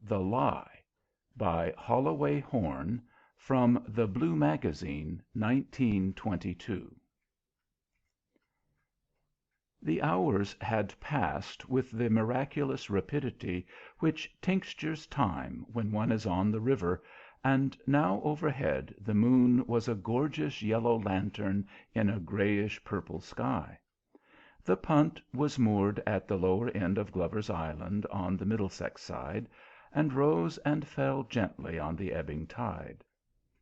THE LIE by Holloway Horn, from the Blue Magazine, 1922. The hours had passed with the miraculous rapidity which tinctures time when one is on the river, and now overhead the moon was a gorgeous yellow lantern in a grayish purple sky. The punt was moored at the lower end of Glover's Island on the Middlesex side, and rose and fell gently on the ebbing tide.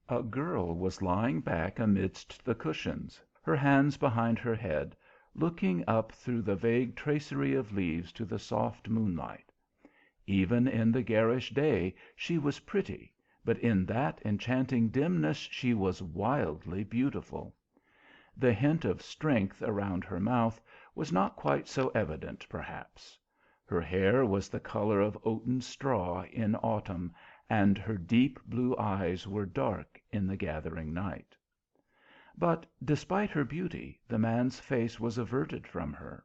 A girl was lying back amidst the cushions, her hands behind her head, looking up through the vague tracery of leaves to the soft moonlight. Even in the garish day she was pretty, but in that enchanting dimness she was wildly beautiful. The hint of strength around her mouth was not quite so evident, perhaps. Her hair was the color of oaten straw in autumn, and her deep blue eyes were dark in the gathering night. But despite her beauty, the man's face was averted from her.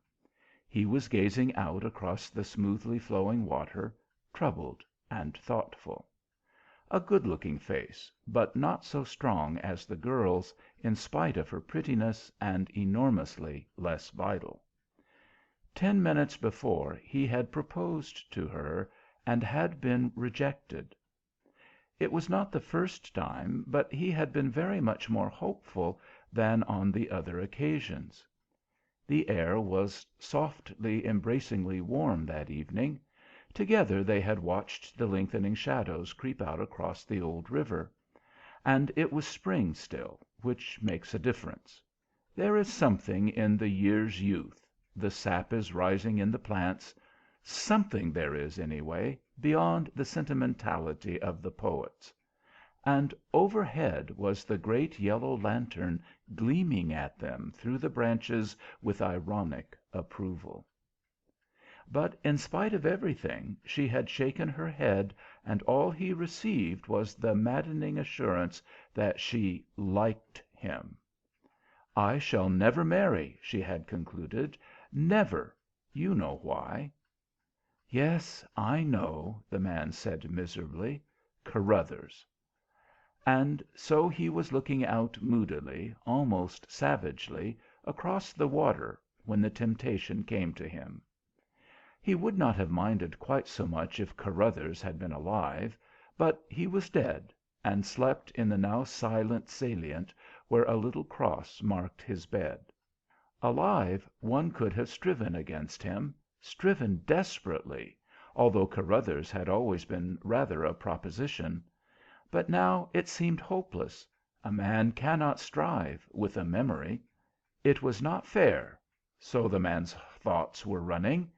He was gazing out across the smoothly flowing water, troubled and thoughtful. A good-looking face, but not so strong as the girl's, in spite of her prettiness, and enormously less vital. 10 minutes before he had proposed to her, and had been rejected. It was not the first time, but he had been very much more hopeful than on the other occasions. The air was softly, embracingly warm that evening. Together they had watched the lengthening shadows creep out across the old river. And it was spring still, which makes a difference. There is something in the year's youth, the sap is rising in the plants, something there is, anyway, beyond the sentimentality of the poets. And overhead was the great yellow lantern gleaming at them through the branches with ironic approval. But in spite of everything, she had shaken her head, and all he received was the maddening assurance that she liked him. "I shall never marry," she had concluded. "Never. You know why." "Yes, I know," the man said miserably. "Carruthers." And so he was looking out moodily, almost savagely, across the water when the temptation came to him. He would not have minded quite so much if Carruthers had been alive, but he was dead, and slept in the now silent salient where a little cross marked his bed. Alive, one could have striven against him, striven desperately, although Carruthers had always been rather a proposition. But now it seemed hopeless. A man cannot strive with a memory. It was not fair, so the man's thoughts were running.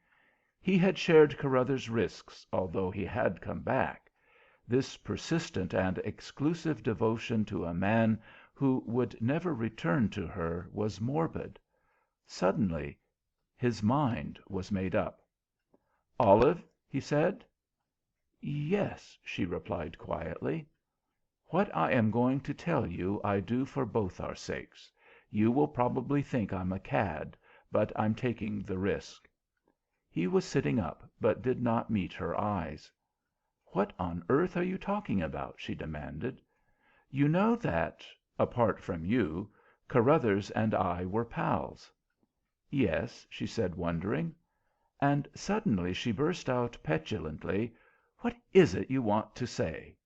He had shared Carruthers' risks, although he had come back. This persistent and exclusive devotion to a man who would never return to her was morbid. Suddenly his mind was made up. "Olive," he said. "Yes," she replied quietly. "What I am going to tell you I do for both our sakes. You will probably think I'm a cad, but I'm taking the risk." He was sitting up, but did not meet her eyes. "What on earth are you talking about?" she demanded. "You know that apart from you Carruthers and I were pals." "Yes," she said, wondering. And suddenly she burst out petulantly, "What is it you want to say?"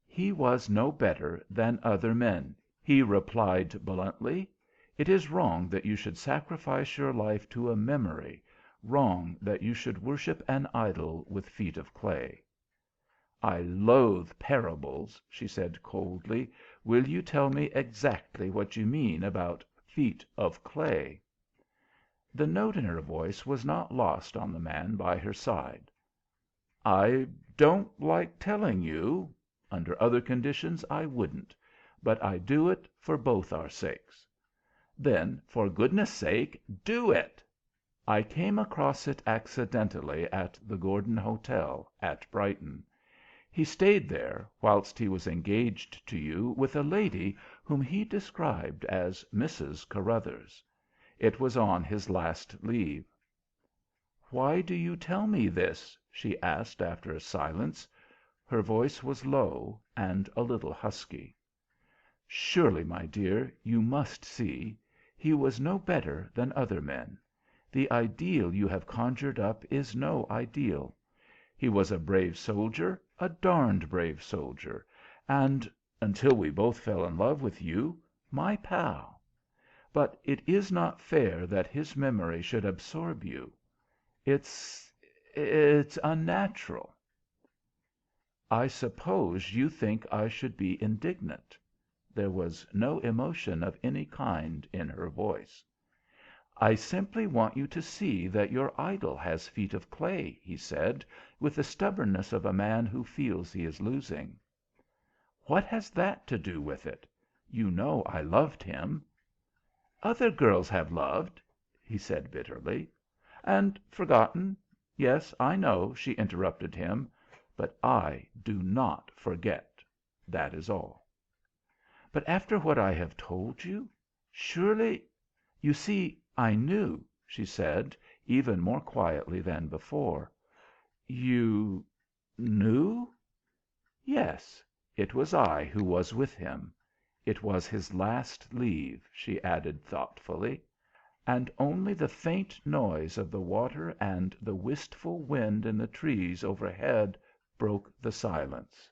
"He was no better than other men," he replied bluntly. "It is wrong that you should sacrifice your life to a memory, wrong that you should worship an idol with feet of clay." "I loathe parables," she said coldly. "Will you tell me exactly what you mean about feet of clay?" The note in her voice was not lost on the man by her side. "I don't like telling you. Under other conditions I wouldn't. But I do it for both our sakes." "Then, for goodness' sake, do it!" "I came across it accidentally at the Gordon Hotel at Brighton. He stayed there whilst he was engaged to you with a lady whom he described as Mrs. Carruthers. It was on his last leave." "Why do you tell me this?" she asked after a silence. Her voice was low and a little husky. "Surely, my dear, you must see. He was no better than other men. The ideal you have conjured up is no ideal. He was a brave soldier, a darned brave soldier, and until we both fell in love with you my pal. But it is not fair that his memory should absorb you. It's unnatural." "I suppose you think I should be indignant." There was no emotion of any kind in her voice. "I simply want you to see that your idol has feet of clay," he said, with the stubbornness of a man who feels he is losing. "What has that to do with it? You know I loved him." "Other girls have loved," he said bitterly. "And forgotten. Yes, I know," she interrupted him. "But I do not forget. That is all." "But after what I have told you? Surely you see, I knew," she said, even more quietly than before. "You knew?" "Yes. It was I who was with him. It was his last leave," she added thoughtfully. And only the faint noise of the water and the wistful wind in the trees overhead broke the silence.